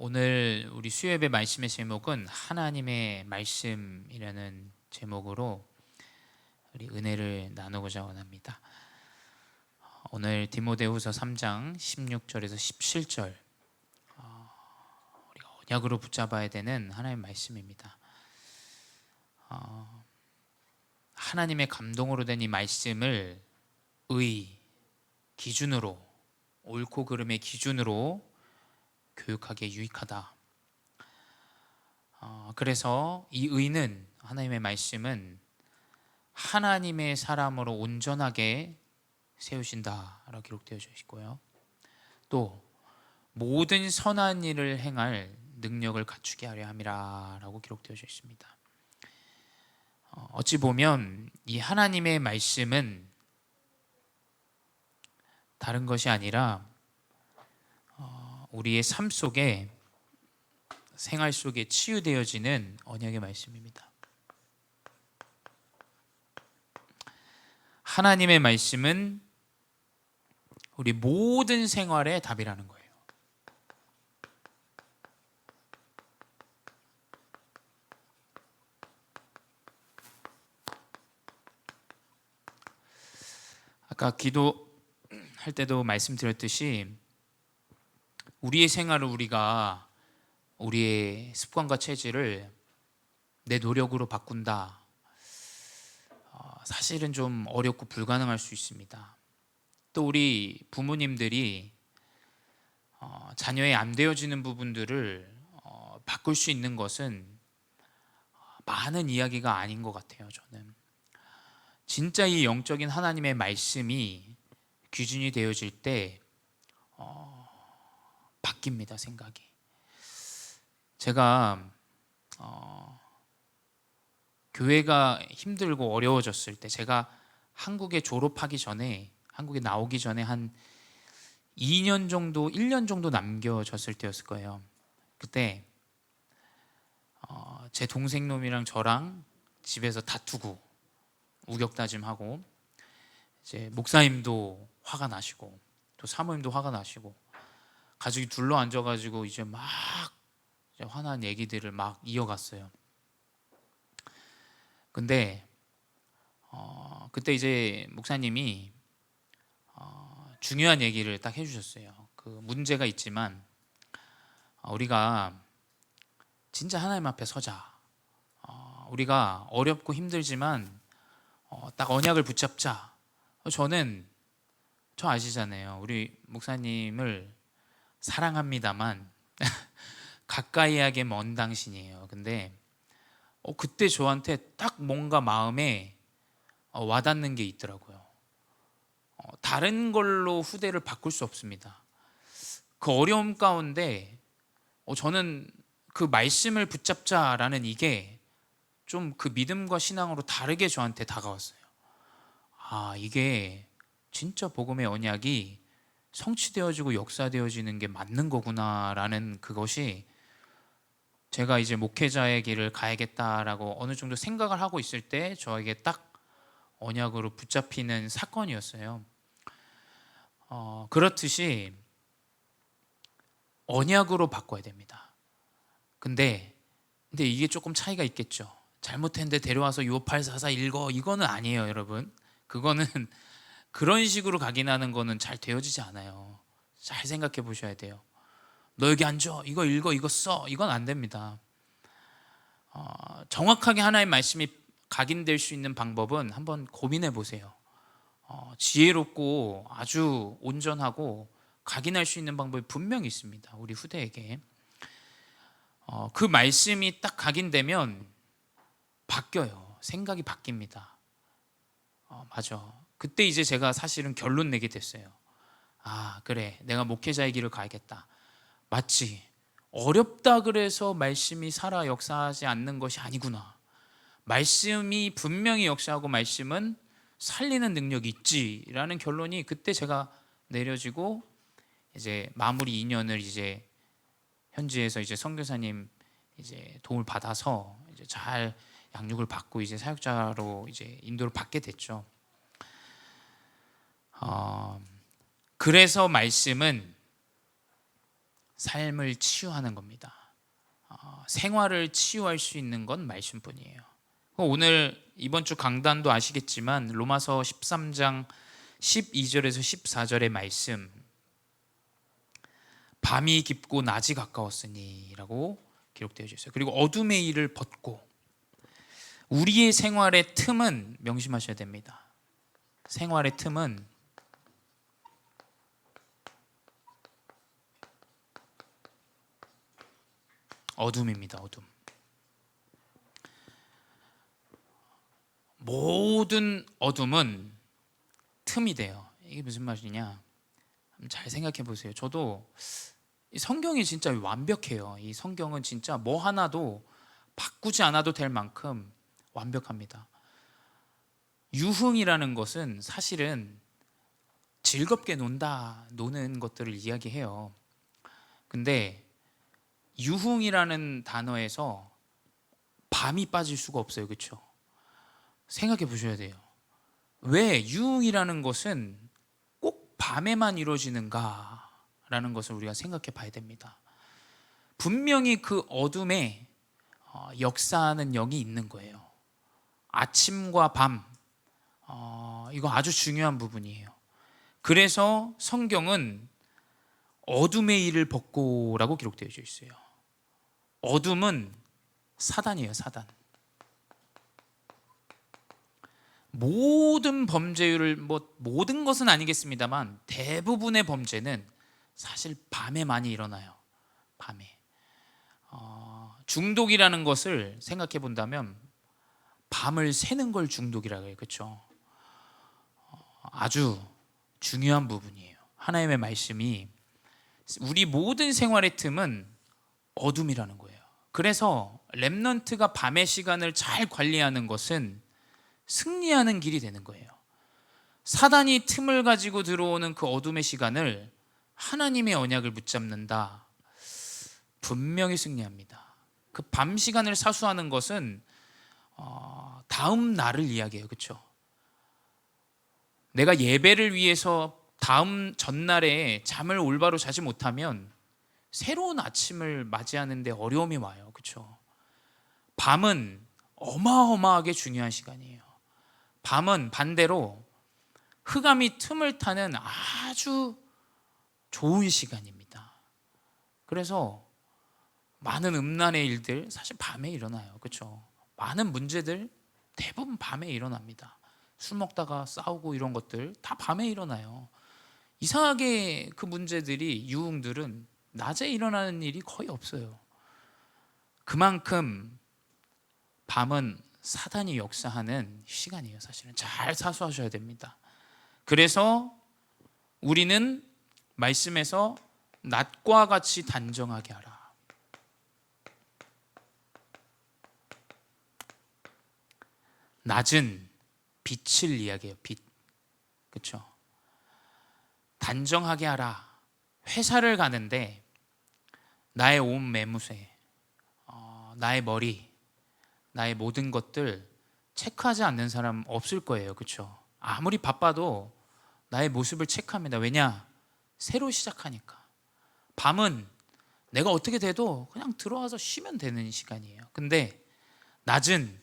오늘 우리 수요예배 말씀의 제목은 하나님의 말씀이라는 제목으로 우리 은혜를 나누고자 원합니다. 오늘 디모데후서 3장 16절에서 17절 우리가 언약으로 붙잡아야 되는 하나님의 말씀입니다. 하나님의 감동으로 된 이 말씀을 기준으로, 옳고 그름의 기준으로 교육하기에 유익하다. 그래서 이 의는, 하나님의 말씀은 하나님의 사람으로 온전하게 세우신다라고 기록되어져 있고요, 또 모든 선한 일을 행할 능력을 갖추게 하려 함이라라고 기록되어져 있습니다. 어찌 보면 이 하나님의 말씀은 다른 것이 아니라 우리의 삶 속에, 생활 속에 치유되어지는 언약의 말씀입니다. 하나님의 말씀은 우리 모든 생활의 답이라는 거예요. 아까 기도할 때도 말씀드렸듯이 우리의 생활을 우리가 우리의 습관과 체질을 내 노력으로 바꾼다, 사실은 좀 어렵고 불가능할 수 있습니다. 또 우리 부모님들이 자녀의 안 되어지는 부분들을 바꿀 수 있는 것은 많은 이야기가 아닌 것 같아요. 저는 진짜 이 영적인 하나님의 말씀이 기준이 되어질 때 바뀝니다, 생각이. 제가 교회가 힘들고 어려워졌을 때, 제가 한국에 졸업하기 전에, 한국에 나오기 전에 한 2년 정도, 1년 정도 남겨졌을 때였을 거예요. 그때 제 동생 놈이랑 저랑 집에서 다투고 우격다짐하고, 이제 목사님도 화가 나시고 또 사모님도 화가 나시고 가족이 둘러 앉아가지고 이제 막 화난 얘기들을 막 이어갔어요. 근데 그때 이제 목사님이 중요한 얘기를 딱 해주셨어요. 그 문제가 있지만 우리가 진짜 하나님 앞에 서자. 우리가 어렵고 힘들지만 딱 언약을 붙잡자. 저 아시잖아요. 우리 목사님을 사랑합니다만 가까이 하게 먼 당신이에요. 근데 그때 저한테 딱 뭔가 마음에 와닿는 게 있더라고요. 다른 걸로 후대를 바꿀 수 없습니다. 그 어려움 가운데 저는 그 말씀을 붙잡자라는 이게 좀 그 믿음과 신앙으로 다르게 저한테 다가왔어요. 이게 진짜 복음의 언약이 성취되어지고 역사되어지는 게 맞는 거구나라는, 그것이 제가 이제 목회자의 길을 가야겠다라고 어느 정도 생각을 하고 있을 때 저에게 딱 언약으로 붙잡히는 사건이었어요. 그렇듯이 언약으로 바꿔야 됩니다. 근데 이게 조금 차이가 있겠죠. 잘못했는데 데려와서 요팔4사 읽어, 이거는 아니에요, 여러분. 그거는 그런 식으로 각인하는 거는 잘 되어지지 않아요. 잘 생각해 보셔야 돼요. 너 여기 앉아, 이거 읽어, 이거 써, 이건 안 됩니다. 정확하게 하나의 말씀이 각인될 수 있는 방법은 한번 고민해 보세요. 지혜롭고 아주 온전하고 각인할 수 있는 방법이 분명히 있습니다, 우리 후대에게. 그 말씀이 딱 각인되면 바뀌어요. 생각이 바뀝니다. 맞아. 그때 이제 제가 사실은 결론 내게 됐어요. 그래, 내가 목회자의 길을 가야겠다. 맞지, 어렵다 그래서 말씀이 살아 역사하지 않는 것이 아니구나. 말씀이 분명히 역사하고 말씀은 살리는 능력이 있지라는 결론이 그때 제가 내려지고, 이제 마무리 2년을 이제 현지에서 이제 선교사님 이제 도움을 받아서 이제 잘 양육을 받고 이제 사역자로 이제 인도를 받게 됐죠. 그래서 말씀은 삶을 치유하는 겁니다. 생활을 치유할 수 있는 건 말씀뿐이에요. 오늘 이번 주 강단도 아시겠지만 로마서 13장 12절에서 14절의 말씀, 밤이 깊고 낮이 가까웠으니 라고 기록되어 있어요. 그리고 어둠의 일을 벗고, 우리의 생활의 틈은 명심하셔야 됩니다. 생활의 틈은 어둠입니다. 어둠. 모든 어둠은 틈이 돼요. 이게 무슨 말이냐? 잘 생각해 보세요. 저도 이 성경이 진짜 완벽해요. 이 성경은 진짜 뭐 하나도 바꾸지 않아도 될 만큼 완벽합니다. 유흥이라는 것은 사실은 즐겁게 노는 것들을 이야기해요. 근데 유흥이라는 단어에서 밤이 빠질 수가 없어요. 그렇죠? 생각해 보셔야 돼요. 왜 유흥이라는 것은 꼭 밤에만 이루어지는가라는 것을 우리가 생각해 봐야 됩니다. 분명히 그 어둠에 역사하는 영이 있는 거예요. 아침과 밤, 이거 아주 중요한 부분이에요. 그래서 성경은 어둠의 일을 벗고라고 기록되어 있어요. 어둠은 사단이에요. 사단. 모든 범죄율을, 모든 것은 아니겠습니다만 대부분의 범죄는 사실 밤에 많이 일어나요. 밤에. 중독이라는 것을 생각해 본다면 밤을 새는 걸 중독이라고 해요. 그렇죠? 아주 중요한 부분이에요. 하나님의 말씀이 우리 모든 생활의 틈은 어둠이라는 거예요. 그래서 렘넌트가 밤의 시간을 잘 관리하는 것은 승리하는 길이 되는 거예요. 사단이 틈을 가지고 들어오는 그 어둠의 시간을 하나님의 언약을 붙잡는다. 분명히 승리합니다. 그 밤 시간을 사수하는 것은 다음 날을 이야기해요. 그렇죠? 내가 예배를 위해서 다음 전날에 잠을 올바로 자지 못하면 새로운 아침을 맞이하는데 어려움이 와요. 그렇죠? 밤은 어마어마하게 중요한 시간이에요. 밤은 반대로 흑암이 틈을 타는 아주 좋은 시간입니다. 그래서 많은 음란의 일들 사실 밤에 일어나요. 그렇죠? 많은 문제들 대부분 밤에 일어납니다. 술 먹다가 싸우고 이런 것들 다 밤에 일어나요. 이상하게 그 문제들이, 유흥들은 낮에 일어나는 일이 거의 없어요. 그만큼 밤은 사단이 역사하는 시간이에요. 사실은 잘 사수하셔야 됩니다. 그래서 우리는 말씀에서 낮과 같이 단정하게 하라. 낮은 빛을 이야기해요. 빛. 그렇죠? 단정하게 하라. 회사를 가는데 나의 옷 매무새, 나의 머리, 나의 모든 것들 체크하지 않는 사람 없을 거예요. 그렇죠? 아무리 바빠도 나의 모습을 체크합니다. 왜냐? 새로 시작하니까. 밤은 내가 어떻게 돼도 그냥 들어와서 쉬면 되는 시간이에요. 근데 낮은,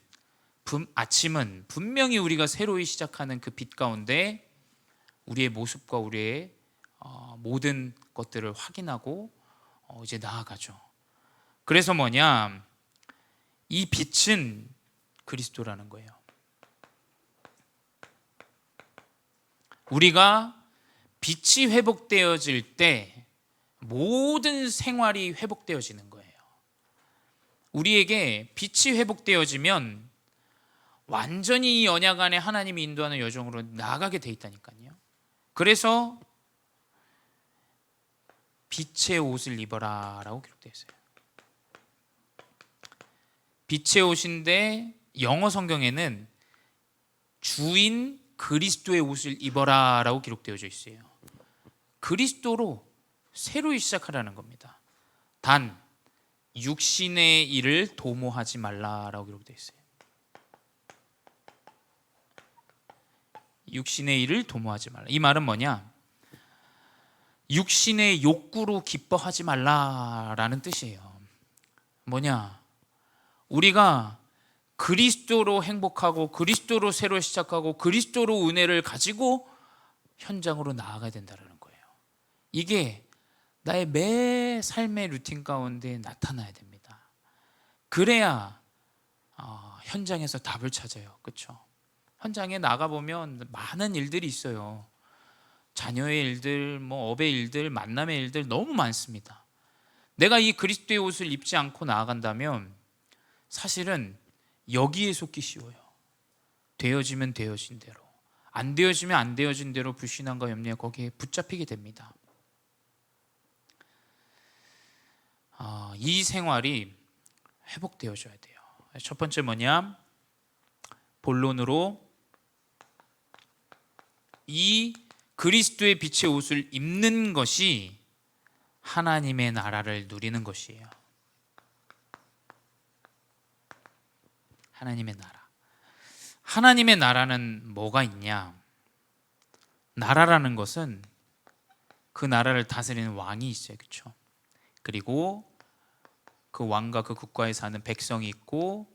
아침은 분명히 우리가 새로이 시작하는 그 빛 가운데 우리의 모습과 우리의 모든 것들을 확인하고 이제 나아가죠. 그래서 뭐냐? 이 빛은 그리스도라는 거예요. 우리가 빛이 회복되어질 때 모든 생활이 회복되어지는 거예요. 우리에게 빛이 회복되어지면 완전히 이 언약 안에 하나님이 인도하는 여정으로 나아가게 돼 있다니까요. 그래서 빛의 옷을 입어라 라고 기록되어 있어요. 빛의 옷인데 영어 성경에는 주인 그리스도의 옷을 입어라 라고 기록되어져 있어요. 그리스도로 새로이 시작하라는 겁니다. 단 육신의 일을 도모하지 말라라고 기록되어 있어요. 육신의 일을 도모하지 말라. 이 말은 뭐냐? 육신의 욕구로 기뻐하지 말라라는 뜻이에요. 뭐냐? 우리가 그리스도로 행복하고 그리스도로 새로 시작하고 그리스도로 은혜를 가지고 현장으로 나아가야 된다는 거예요. 이게 나의 매 삶의 루틴 가운데 나타나야 됩니다. 그래야 현장에서 답을 찾아요. 그렇죠? 현장에 나가보면 많은 일들이 있어요. 자녀의 일들, 업의 일들, 만남의 일들 너무 많습니다. 내가 이 그리스도의 옷을 입지 않고 나아간다면 사실은 여기에 속기 쉬워요. 되어지면 되어진 대로, 안 되어지면 안 되어진 대로 불신앙과 염려에 거기에 붙잡히게 됩니다. 이 생활이 회복되어져야 돼요. 첫 번째 뭐냐? 본론으로 이 그리스도의 빛의 옷을 입는 것이 하나님의 나라를 누리는 것이에요. 하나님의 나라. 하나님의 나라는 뭐가 있냐? 나라라는 것은 그 나라를 다스리는 왕이 있어요. 그렇죠? 그리고 그 왕과 그 국가에 사는 백성이 있고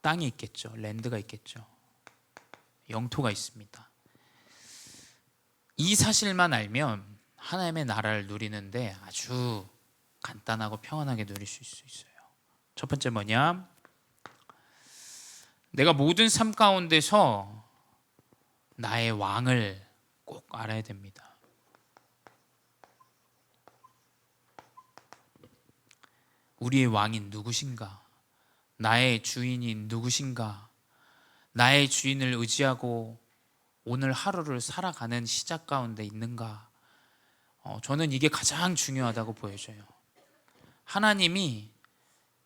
땅이 있겠죠. 랜드가 있겠죠. 영토가 있습니다. 이 사실만 알면 하나님의 나라를 누리는데 아주 간단하고 평안하게 누릴 수 있어요. 첫 번째 뭐냐? 내가 모든 삶 가운데서 나의 왕을 꼭 알아야 됩니다. 우리의 왕인 누구신가? 나의 주인인 누구신가? 나의 주인을 의지하고 오늘 하루를 살아가는 시작 가운데 있는가? 저는 이게 가장 중요하다고 보여져요. 하나님이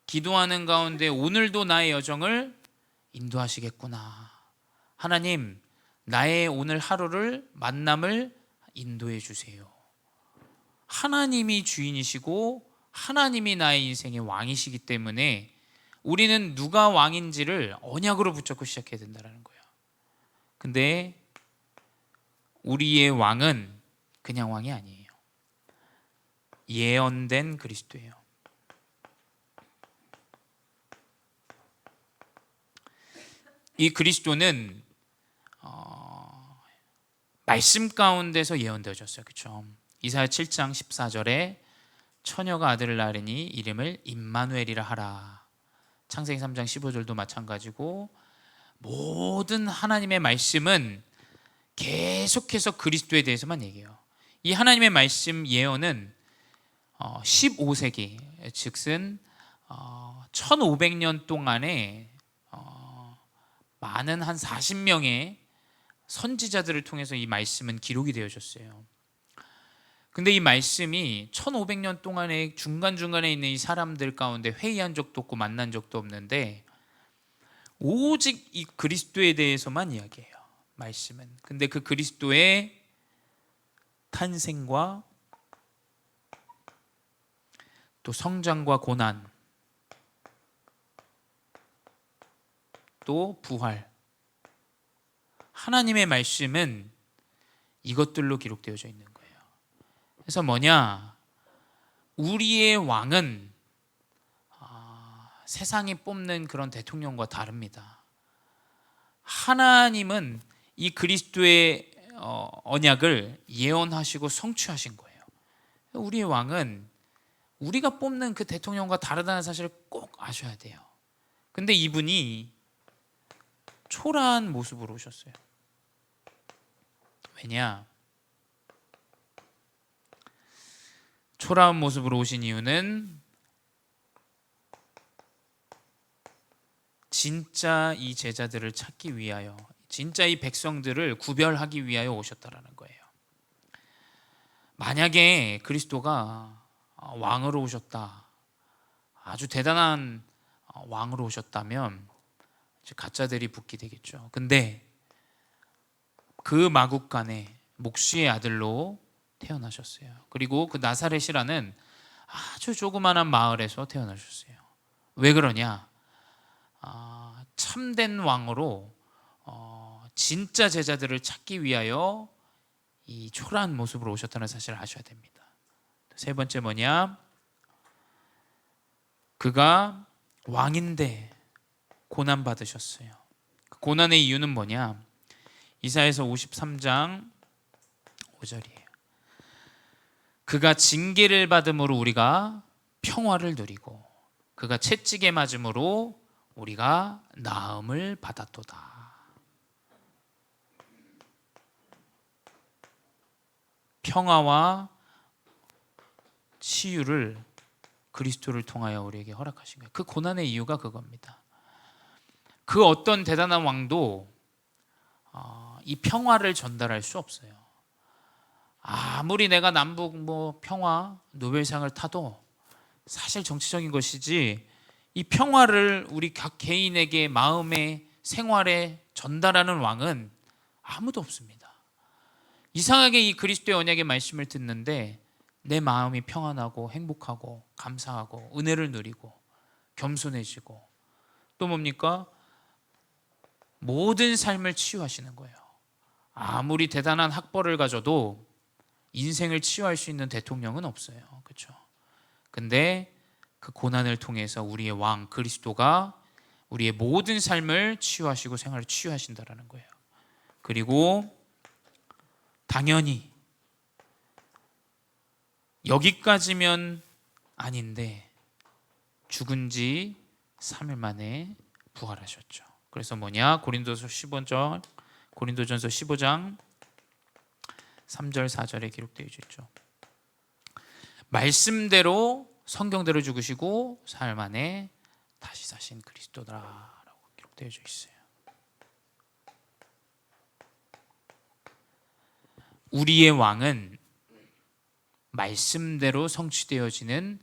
기도하는 가운데 오늘도 나의 여정을 인도하시겠구나. 하나님, 나의 오늘 하루를 만남을 인도해 주세요. 하나님이 주인이시고 하나님이 나의 인생의 왕이시기 때문에 우리는 누가 왕인지를 언약으로 붙잡고 시작해야 된다는 거예요. 근데 우리의 왕은 그냥 왕이 아니에요. 예언된 그리스도예요. 이 그리스도는 말씀 가운데서 예언되어졌어요. 그렇죠? 이사야 7장 14절에 처녀가 아들을 낳으니 이름을 임마누엘이라 하라. 창세기 3장 15절도 마찬가지고 모든 하나님의 말씀은 계속해서 그리스도에 대해서만 얘기해요. 이 하나님의 말씀 예언은 15세기 즉슨 1500년 동안에 많은 한 40명의 선지자들을 통해서 이 말씀은 기록이 되어졌어요. 근데 이 말씀이 1500년 동안에 중간중간에 있는 이 사람들 가운데 회의한 적도 없고 만난 적도 없는데 오직 이 그리스도에 대해서만 이야기해요. 말씀은. 근데 그 그리스도의 탄생과 또 성장과 고난 또 부활, 하나님의 말씀은 이것들로 기록되어져 있는 거예요. 그래서 뭐냐? 우리의 왕은 세상이 뽑는 그런 대통령과 다릅니다. 하나님은 이 그리스도의 언약을 예언하시고 성취하신 거예요. 우리의 왕은 우리가 뽑는 그 대통령과 다르다는 사실을 꼭 아셔야 돼요. 근데 이분이 초라한 모습으로 오셨어요. 왜냐? 초라한 모습으로 오신 이유는 진짜 이 제자들을 찾기 위하여, 진짜 이 백성들을 구별하기 위하여 오셨다라는 거예요. 만약에 그리스도가 왕으로 오셨다, 아주 대단한 왕으로 오셨다면 가짜들이 붙게 되겠죠. 근데 그 마국간에 목수의 아들로 태어나셨어요. 그리고 그 나사렛이라는 아주 조그마한 마을에서 태어나셨어요. 왜 그러냐? 참된 왕으로 진짜 제자들을 찾기 위하여 이 초라한 모습으로 오셨다는 사실을 아셔야 됩니다. 세 번째 뭐냐? 그가 왕인데 고난 받으셨어요. 그 고난의 이유는 뭐냐? 이사야서 53장 5절이에요. 그가 징계를 받음으로 우리가 평화를 누리고 그가 채찍에 맞음으로 우리가 나음을 받았도다. 평화와 치유를 그리스도를 통하여 우리에게 허락하신 거예요. 그 고난의 이유가 그겁니다. 그 어떤 대단한 왕도 이 평화를 전달할 수 없어요. 아무리 내가 남북 평화 노벨상을 타도 사실 정치적인 것이지 이 평화를 우리 각 개인에게 마음에 생활에 전달하는 왕은 아무도 없습니다. 이상하게 이 그리스도의 언약의 말씀을 듣는데 내 마음이 평안하고 행복하고 감사하고 은혜를 누리고 겸손해지고 또 뭡니까? 모든 삶을 치유하시는 거예요. 아무리 대단한 학벌을 가져도 인생을 치유할 수 있는 대통령은 없어요. 그렇죠? 근데 그 고난을 통해서 우리의 왕 그리스도가 우리의 모든 삶을 치유하시고 생활을 치유하신다라는 거예요. 그리고 당연히 여기까지면 아닌데 죽은 지 3일 만에 부활하셨죠. 그래서 뭐냐? 고린도전서 15장 3절 4절에 기록되어 있죠. 말씀대로 성경대로 죽으시고 사흘 만에 다시 사신 그리스도다라고 기록되어 있어요. 우리의 왕은 말씀대로 성취되어지는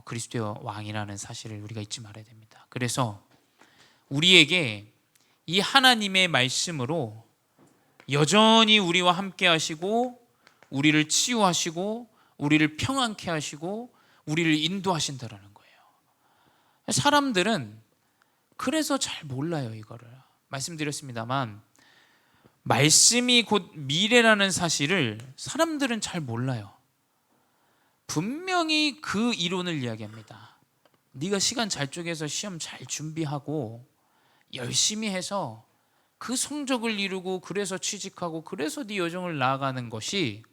그리스도의 왕이라는 사실을 우리가 잊지 말아야 됩니다. 그래서 우리에게 이 하나님의 말씀으로 여전히 우리와 함께 하시고 우리를 치유하시고 우리를 평안케 하시고 우리를 인도하신다라는 거예요. 사람들은 그래서 잘 몰라요. 이거를 말씀드렸습니다만 말씀이 곧 미래라는 사실을 사람들은 잘 몰라요. 분명히 그 이론을 이야기합니다. 네가 시간 잘 쪼개서 시험 잘 준비하고 열심히 해서 그 성적을 이루고 그래서 취직하고 그래서 네 여정을 나아가는 것이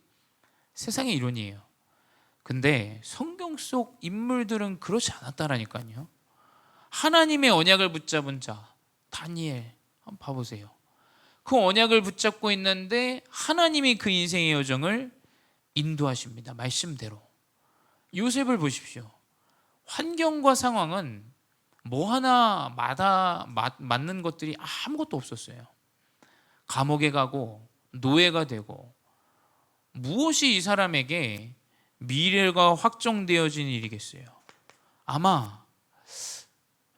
세상의 이론이에요. 근데 성경 속 인물들은 그렇지 않았다라니까요. 하나님의 언약을 붙잡은 자 다니엘 한번 봐보세요. 그 언약을 붙잡고 있는데 하나님이 그 인생의 여정을 인도하십니다. 말씀대로. 요셉을 보십시오. 환경과 상황은 뭐 하나 맞는 것들이 아무것도 없었어요. 감옥에 가고 노예가 되고 무엇이 이 사람에게 미래가 확정되어진 일이겠어요? 아마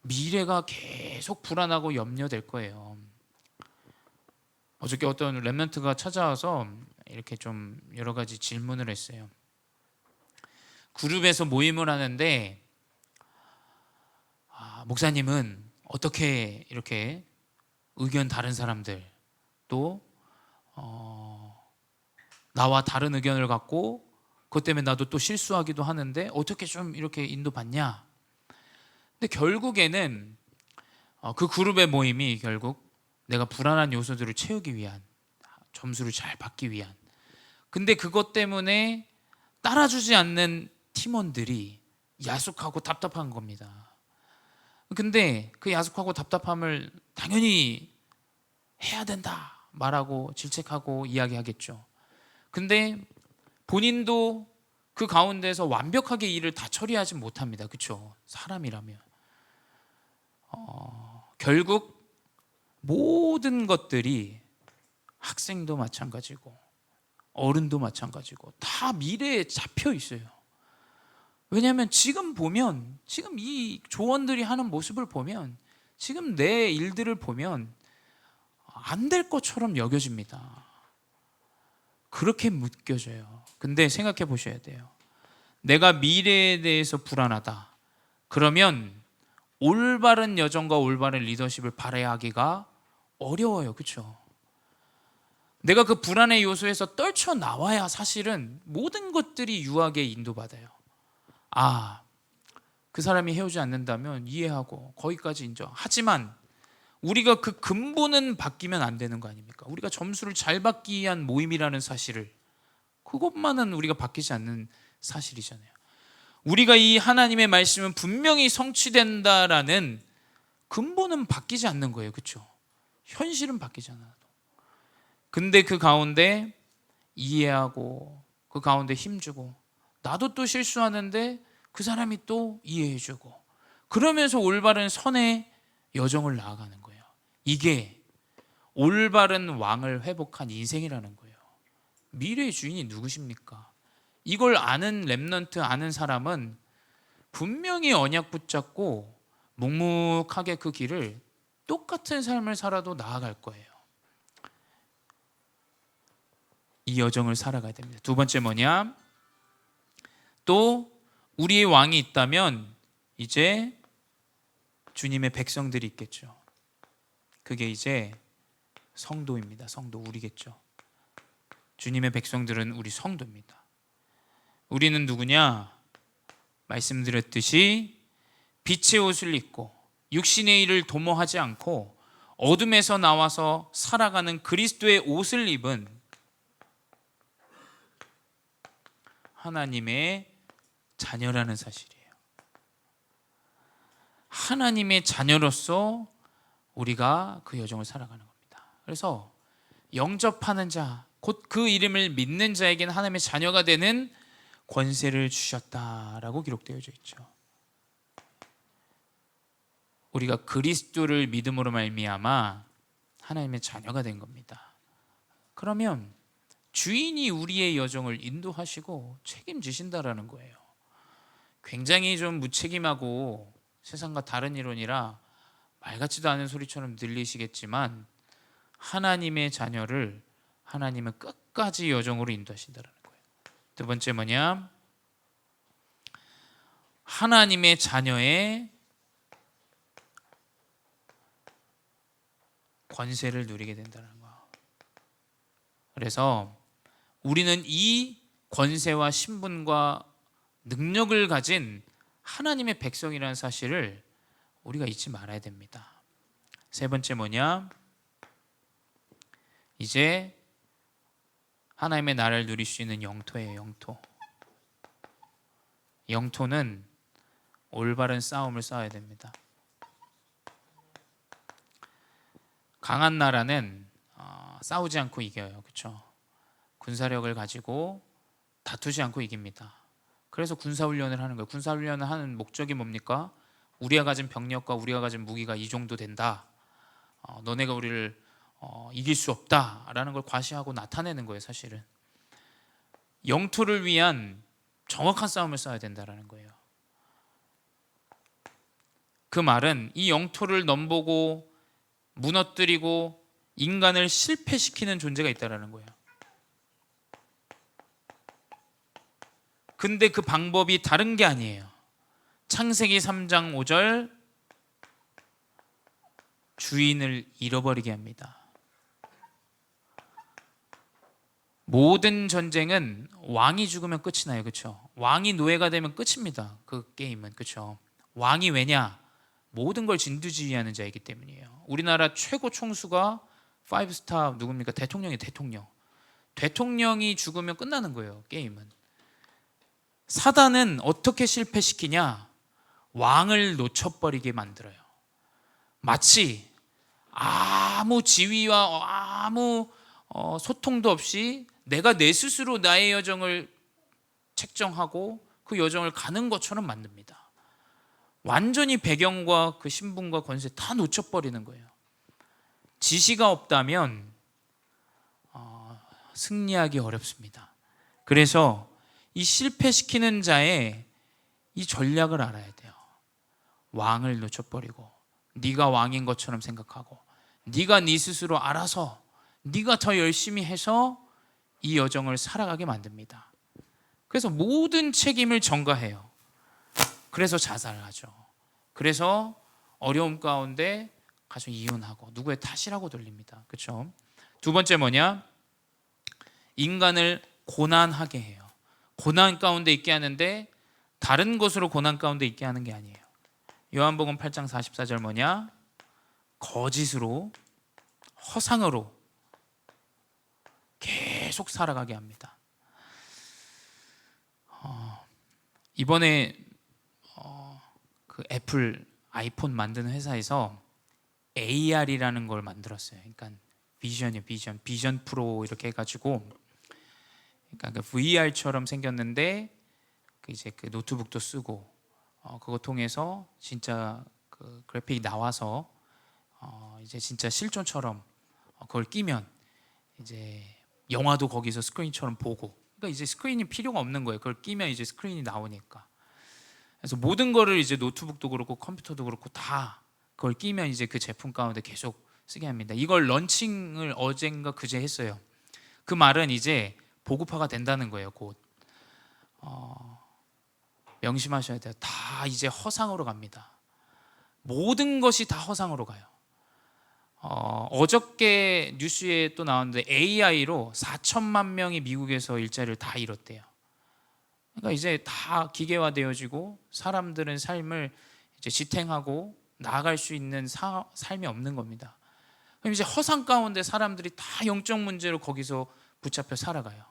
미래가 계속 불안하고 염려될 거예요. 어저께 어떤 랩런트가 찾아와서 이렇게 좀 여러 가지 질문을 했어요. 그룹에서 모임을 하는데 목사님은 어떻게 이렇게 의견 다른 사람들 또 나와 다른 의견을 갖고 그것 때문에 나도 또 실수하기도 하는데 어떻게 좀 이렇게 인도받냐? 근데 결국에는 그 그룹의 모임이 결국 내가 불안한 요소들을 채우기 위한 점수를 잘 받기 위한 근데 그것 때문에 따라주지 않는 팀원들이 야속하고 답답한 겁니다. 근데 그 야속하고 답답함을 당연히 해야 된다 말하고 질책하고 이야기하겠죠. 근데 본인도 그 가운데서 완벽하게 일을 다 처리하지 못합니다. 그렇죠? 사람이라면 결국 모든 것들이 학생도 마찬가지고 어른도 마찬가지고 다 미래에 잡혀 있어요. 왜냐하면 지금 보면 지금 이 조원들이 하는 모습을 보면 지금 내 일들을 보면 안 될 것처럼 여겨집니다. 그렇게 느껴져요. 근데 생각해 보셔야 돼요. 내가 미래에 대해서 불안하다. 그러면 올바른 여정과 올바른 리더십을 발휘하기가 어려워요. 그렇죠? 내가 그 불안의 요소에서 떨쳐 나와야 사실은 모든 것들이 유학에 인도받아요. 그 사람이 헤어지지 않는다면 이해하고 거기까지 인정. 하지만 우리가 그 근본은 바뀌면 안 되는 거 아닙니까? 우리가 점수를 잘 받기 위한 모임이라는 사실을, 그것만은 우리가 바뀌지 않는 사실이잖아요. 우리가 이 하나님의 말씀은 분명히 성취된다라는 근본은 바뀌지 않는 거예요. 그렇죠? 현실은 바뀌지 않아도. 근데 그 가운데 이해하고 그 가운데 힘주고, 나도 또 실수하는데 그 사람이 또 이해해주고, 그러면서 올바른 선의 여정을 나아가는 거예요. 이게 올바른 왕을 회복한 인생이라는 거예요. 미래의 주인이 누구십니까? 이걸 아는 렘넌트, 아는 사람은 분명히 언약 붙잡고 묵묵하게 그 길을 똑같은 삶을 살아도 나아갈 거예요. 이 여정을 살아가야 됩니다. 두 번째 뭐냐? 또 우리의 왕이 있다면 이제 주님의 백성들이 있겠죠. 그게 이제 성도입니다. 성도, 우리겠죠. 주님의 백성들은 우리 성도입니다. 우리는 누구냐? 말씀드렸듯이 빛의 옷을 입고 육신의 일을 도모하지 않고 어둠에서 나와서 살아가는 그리스도의 옷을 입은 하나님의 자녀라는 사실이에요. 하나님의 자녀로서 우리가 그 여정을 살아가는 겁니다. 그래서 영접하는 자, 곧 그 이름을 믿는 자에게는 하나님의 자녀가 되는 권세를 주셨다라고 기록되어져 있죠. 우리가 그리스도를 믿음으로 말미암아 하나님의 자녀가 된 겁니다. 그러면 주인이 우리의 여정을 인도하시고 책임지신다라는 거예요. 굉장히 좀 무책임하고 세상과 다른 이론이라 말 같지도 않은 소리처럼 들리시겠지만, 하나님의 자녀를 하나님은 끝까지 여정으로 인도하신다는 거예요. 두 번째 뭐냐? 하나님의 자녀의 권세를 누리게 된다는 거예요. 그래서 우리는 이 권세와 신분과 능력을 가진 하나님의 백성이라는 사실을 우리가 잊지 말아야 됩니다. 세 번째 뭐냐? 이제 하나님의 나라를 누릴 수 있는 영토예요. 영토. 영토는 올바른 싸움을 싸워야 됩니다. 강한 나라는 싸우지 않고 이겨요. 그렇죠? 군사력을 가지고 다투지 않고 이깁니다. 그래서 군사훈련을 하는 거예요. 군사훈련을 하는 목적이 뭡니까? 우리가 가진 병력과 우리가 가진 무기가 이 정도 된다. 너네가 우리를 이길 수 없다라는 걸 과시하고 나타내는 거예요. 사실은 영토를 위한 정확한 싸움을 싸워야 된다라는 거예요. 그 말은 이 영토를 넘보고 무너뜨리고 인간을 실패시키는 존재가 있다라는 거예요. 근데 그 방법이 다른 게 아니에요. 창세기 3장 5절, 주인을 잃어버리게 합니다. 모든 전쟁은 왕이 죽으면 끝이 나요. 그렇죠? 왕이 노예가 되면 끝입니다. 그 게임은. 그렇죠? 왕이 왜냐? 모든 걸 진두지휘하는 자이기 때문이에요. 우리나라 최고 총수가 5스타 누굽니까? 대통령이 대통령. 대통령이 죽으면 끝나는 거예요. 게임은. 사단은 어떻게 실패시키냐? 왕을 놓쳐버리게 만들어요. 마치 아무 지위와 아무 소통도 없이 내가 내 스스로 나의 여정을 책정하고 그 여정을 가는 것처럼 만듭니다. 완전히 배경과 그 신분과 권세 다 놓쳐버리는 거예요. 지시가 없다면 승리하기 어렵습니다. 그래서 이 실패시키는 자의 이 전략을 알아야 돼요. 왕을 놓쳐버리고 네가 왕인 것처럼 생각하고 네가 네 스스로 알아서 네가 더 열심히 해서 이 여정을 살아가게 만듭니다. 그래서 모든 책임을 전가해요. 그래서 자살을 하죠. 그래서 어려움 가운데 가서 이혼하고 누구의 탓이라고 돌립니다. 그렇죠? 두 번째 뭐냐? 인간을 고난하게 해요. 고난 가운데 있게 하는데 다른 것으로 고난 가운데 있게 하는 게 아니에요. 요한복음 8장 44절 뭐냐? 거짓으로, 허상으로 계속 살아가게 합니다. 이번에 그 애플 아이폰 만드는 회사에서 AR이라는 걸 만들었어요. 그러니까 비전 프로 이렇게 해가지고, 그러니까 그 VR처럼 생겼는데 이제 그 노트북도 쓰고, 그거 통해서 진짜 그 그래픽이 나와서 이제 진짜 실존처럼 그걸 끼면 이제 영화도 거기서 스크린처럼 보고, 그러니까 이제 스크린이 필요가 없는 거예요. 그걸 끼면 이제 스크린이 나오니까. 그래서 모든 거를 이제 노트북도 그렇고 컴퓨터도 그렇고 다 그걸 끼면 이제 그 제품 가운데 계속 쓰게 합니다. 이걸 런칭을 어젠가 그제 했어요. 그 말은 이제 보급화가 된다는 거예요. 곧. 명심하셔야 돼요. 다 이제 허상으로 갑니다. 모든 것이 다 허상으로 가요. 어저께 뉴스에 또 나왔는데 AI로 4천만 명이 미국에서 일자리를 다 잃었대요. 그러니까 이제 다 기계화되어지고 사람들은 삶을 이제 지탱하고 나아갈 수 있는 삶이 없는 겁니다. 그럼 이제 허상 가운데 사람들이 다 영적 문제로 거기서 붙잡혀 살아가요.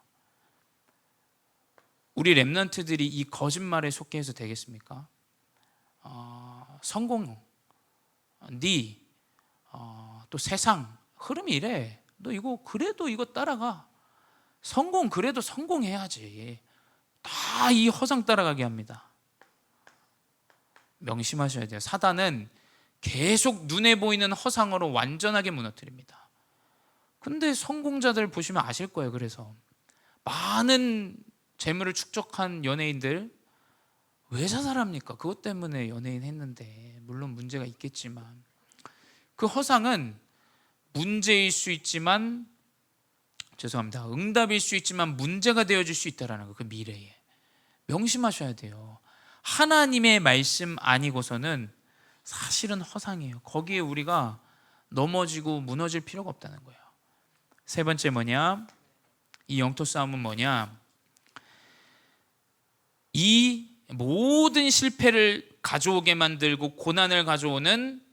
우리 렘넌트들이 이 거짓말에 속해서 되겠습니까? 성공, 또 세상 흐름이 이래. 너 이거 그래도 이거 따라가. 성공 그래도 성공해야지. 다 이 허상 따라가게 합니다. 명심하셔야 돼요. 사단은 계속 눈에 보이는 허상으로 완전하게 무너뜨립니다. 근데 성공자들 보시면 아실 거예요. 그래서 많은 재물을 축적한 연예인들 왜 자살합니까? 그것 때문에 연예인 했는데, 물론 문제가 있겠지만 그 허상은 문제일 수 있지만, 죄송합니다, 응답일 수 있지만 문제가 되어질 수 있다는 거, 그 미래에 명심하셔야 돼요. 하나님의 말씀 아니고서는 사실은 허상이에요. 거기에 우리가 넘어지고 무너질 필요가 없다는 거예요. 세 번째 뭐냐? 이 영토 싸움은 뭐냐? 이 모든 실패를 가져오게 만들고 고난을 가져오는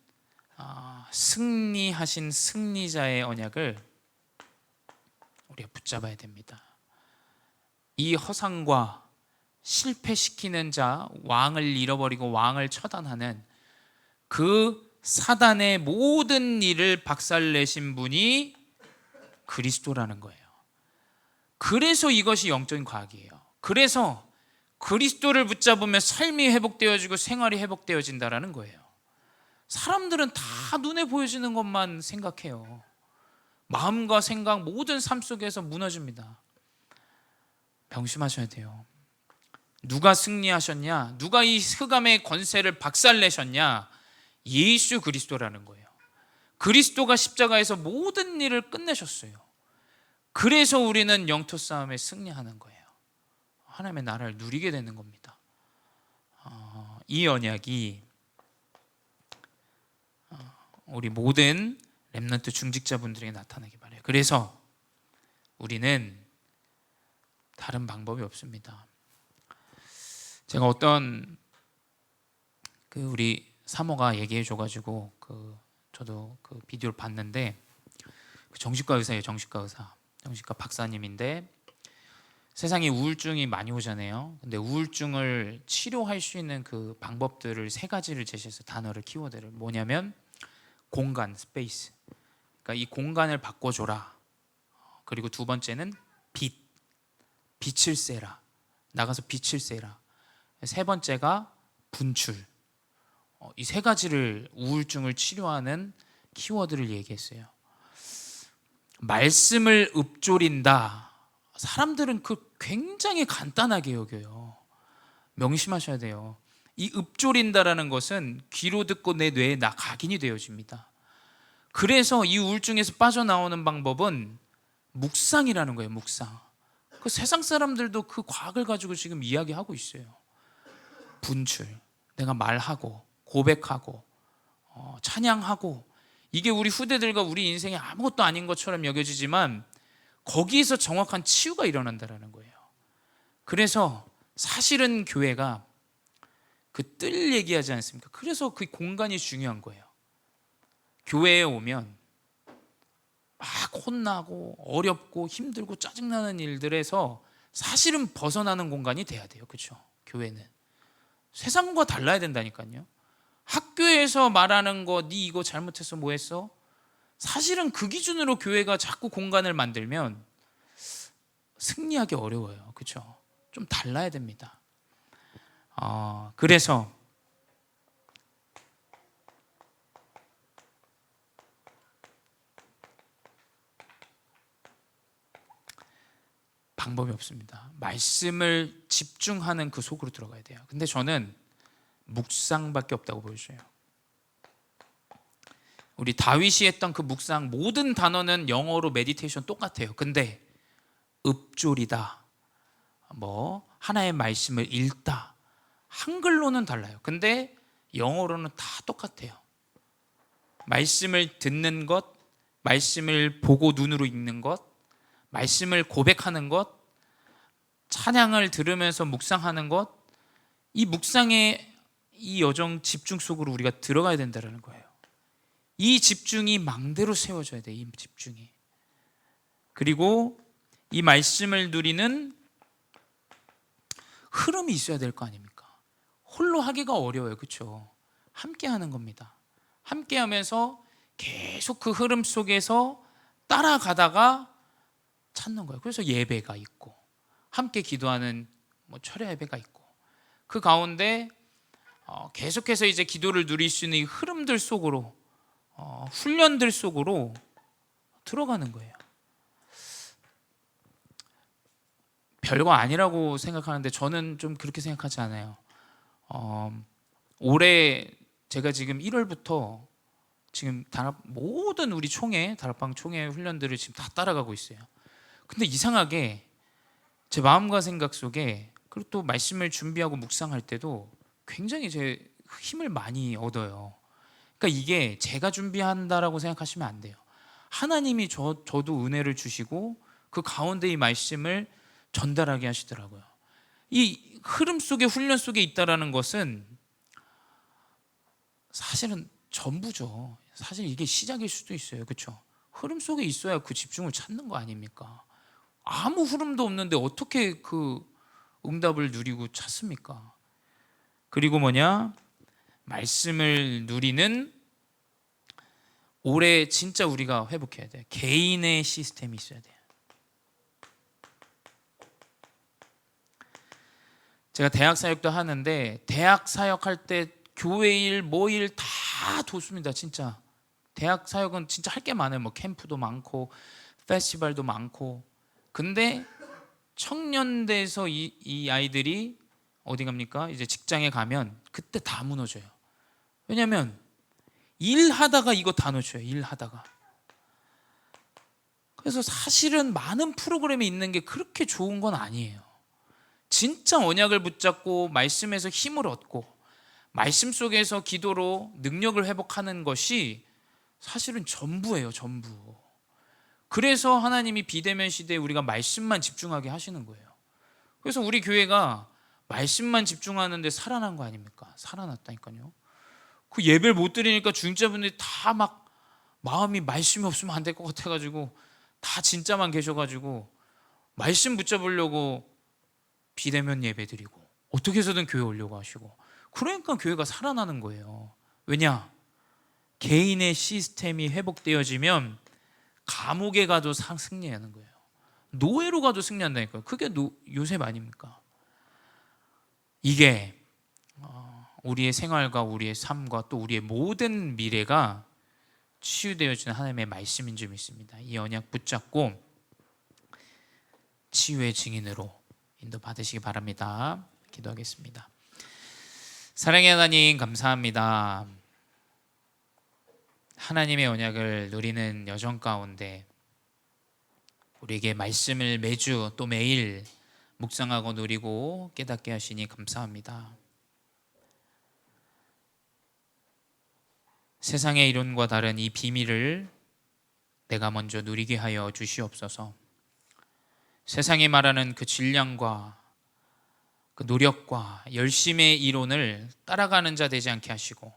승리하신 승리자의 언약을 우리가 붙잡아야 됩니다. 이 허상과 실패시키는 자, 왕을 잃어버리고 왕을 처단하는 그 사단의 모든 일을 박살내신 분이 그리스도라는 거예요. 그래서 이것이 영적인 과학이에요. 그래서 그리스도를 붙잡으면 삶이 회복되어지고 생활이 회복되어진다는 거예요. 사람들은 다 눈에 보여지는 것만 생각해요. 마음과 생각, 모든 삶 속에서 무너집니다. 명심하셔야 돼요. 누가 승리하셨냐? 누가 이 흑암의 권세를 박살내셨냐? 예수 그리스도라는 거예요. 그리스도가 십자가에서 모든 일을 끝내셨어요. 그래서 우리는 영토 싸움에 승리하는 거예요. 하나님의 나라를 누리게 되는 겁니다. 이 언약이 우리 모든 렘넌트 중직자분들에게 나타나기 바라요. 그래서 우리는 다른 방법이 없습니다. 제가 어떤 우리 사모가 얘기해 줘가지고 저도 그 비디오를 봤는데, 정신과 의사예요. 정신과 박사님인데, 세상에 우울증이 많이 오잖아요. 근데 우울증을 치료할 수 있는 그 방법들을 세 가지를 제시해서, 단어를, 키워드를 뭐냐면 공간, 스페이스. 그러니까 이 공간을 바꿔줘라. 그리고 두 번째는 빛을 쐬라. 나가서 빛을 쐬라. 세 번째가 분출. 이 세 가지를, 우울증을 치료하는 키워드를 얘기했어요. 말씀을 읊조린다. 사람들은 굉장히 간단하게 여겨요. 명심하셔야 돼요. 이 읊조린다라는 것은 귀로 듣고 내 뇌에 각인이 되어집니다. 그래서 이 우울증에서 빠져나오는 방법은 묵상이라는 거예요. 묵상. 그 세상 사람들도 그 과학을 가지고 지금 이야기하고 있어요. 분출. 내가 말하고 고백하고 찬양하고, 이게 우리 후대들과 우리 인생에 아무것도 아닌 것처럼 여겨지지만 거기에서 정확한 치유가 일어난다는 거예요. 그래서 사실은 교회가 그 뜰 얘기하지 않습니까? 그래서 그 공간이 중요한 거예요. 교회에 오면 막 혼나고 어렵고 힘들고 짜증나는 일들에서 사실은 벗어나는 공간이 돼야 돼요. 그렇죠? 교회는 세상과 달라야 된다니까요. 학교에서 말하는 거, 네 이거 잘못했어, 뭐 했어? 사실은 그 기준으로 교회가 자꾸 공간을 만들면 승리하기 어려워요. 그렇죠? 좀 달라야 됩니다. 그래서 방법이 없습니다. 말씀을 집중하는 그 속으로 들어가야 돼요. 근데 저는 묵상밖에 없다고 보여줘요. 우리 다윗이 했던 그 묵상, 모든 단어는 영어로 메디테이션 똑같아요. 근데 읊조리다, 뭐 하나의 말씀을 읽다, 한글로는 달라요. 근데 영어로는 다 똑같아요. 말씀을 듣는 것, 말씀을 보고 눈으로 읽는 것, 말씀을 고백하는 것, 찬양을 들으면서 묵상하는 것, 이 묵상의 이 여정 집중 속으로 우리가 들어가야 된다는 거예요. 이 집중이 망대로 세워져야 돼. 이 집중이. 그리고 이 말씀을 누리는 흐름이 있어야 될 거 아닙니까? 홀로 하기가 어려워요. 그렇죠? 함께 하는 겁니다. 함께 하면서 계속 그 흐름 속에서 따라가다가 찾는 거예요. 그래서 예배가 있고 함께 기도하는 뭐 철야 예배가 있고 그 가운데 계속해서 이제 기도를 누릴 수 있는 이 흐름들 속으로 훈련들 속으로 들어가는 거예요. 별거 아니라고 생각하는데 저는 좀 그렇게 생각하지 않아요. 올해 제가 지금 1월부터 지금 모든 우리 다락방 총회 훈련들을 지금 다 따라가고 있어요. 근데 이상하게 제 마음과 생각 속에 그리고 또 말씀을 준비하고 묵상할 때도 굉장히 제 힘을 많이 얻어요. 그러니까 이게 제가 준비한다라고 생각하시면 안 돼요. 하나님이 저도 은혜를 주시고 그 가운데 이 말씀을 전달하게 하시더라고요. 이 흐름 속에 훈련 속에 있다라는 것은 사실은 전부죠. 사실 이게 시작일 수도 있어요. 그렇죠? 흐름 속에 있어야 그 집중을 찾는 거 아닙니까? 아무 흐름도 없는데 어떻게 그 응답을 누리고 찾습니까? 그리고 말씀을 누리는 올해 진짜 우리가 회복해야 돼요. 개인의 시스템이 있어야 돼요. 제가 대학 사역도 하는데 대학 사역할 때 교회 일, 뭐 일 다 돕습니다. 진짜 대학 사역은 진짜 할 게 많아요. 뭐 캠프도 많고 페스티벌도 많고. 근데 청년대에서 이 아이들이 어디 갑니까? 이제 직장에 가면 그때 다 무너져요. 왜냐하면 일하다가 이거 다 놓쳐요. 일하다가. 그래서 사실은 많은 프로그램이 있는 게 그렇게 좋은 건 아니에요. 진짜 언약을 붙잡고 말씀에서 힘을 얻고 말씀 속에서 기도로 능력을 회복하는 것이 사실은 전부예요. 전부. 그래서 하나님이 비대면 시대에 우리가 말씀만 집중하게 하시는 거예요. 그래서 우리 교회가 말씀만 집중하는데 살아난 거 아닙니까? 살아났다니까요. 그 예배를 못 드리니까 중직자분들이 다 막 마음이 말씀이 없으면 안 될 것 같아가지고 다 진짜만 계셔가지고 말씀 붙잡으려고 비대면 예배 드리고 어떻게 해서든 교회 오려고 하시고 그러니까 교회가 살아나는 거예요. 왜냐? 개인의 시스템이 회복되어지면 감옥에 가도 승리하는 거예요. 노예로 가도 승리한다니까요. 그게 요셉 아닙니까? 이게 우리의 생활과 우리의 삶과 또 우리의 모든 미래가 치유되어지는 하나님의 말씀인 줄 믿습니다. 이 언약 붙잡고 치유의 증인으로 인도받으시기 바랍니다. 기도하겠습니다. 사랑의 하나님 감사합니다. 하나님의 언약을 누리는 여정 가운데 우리에게 말씀을 매주 또 매일 묵상하고 누리고 깨닫게 하시니 감사합니다. 세상의 이론과 다른 이 비밀을 내가 먼저 누리게 하여 주시옵소서. 세상이 말하는 그 질량과 그 노력과 열심의 이론을 따라가는 자 되지 않게 하시고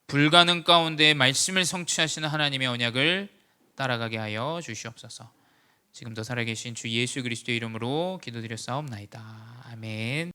불가능 가운데 말씀을 성취하시는 하나님의 언약을 따라가게 하여 주시옵소서. 지금도 살아계신 주 예수 그리스도의 이름으로 기도드렸사옵나이다. 아멘.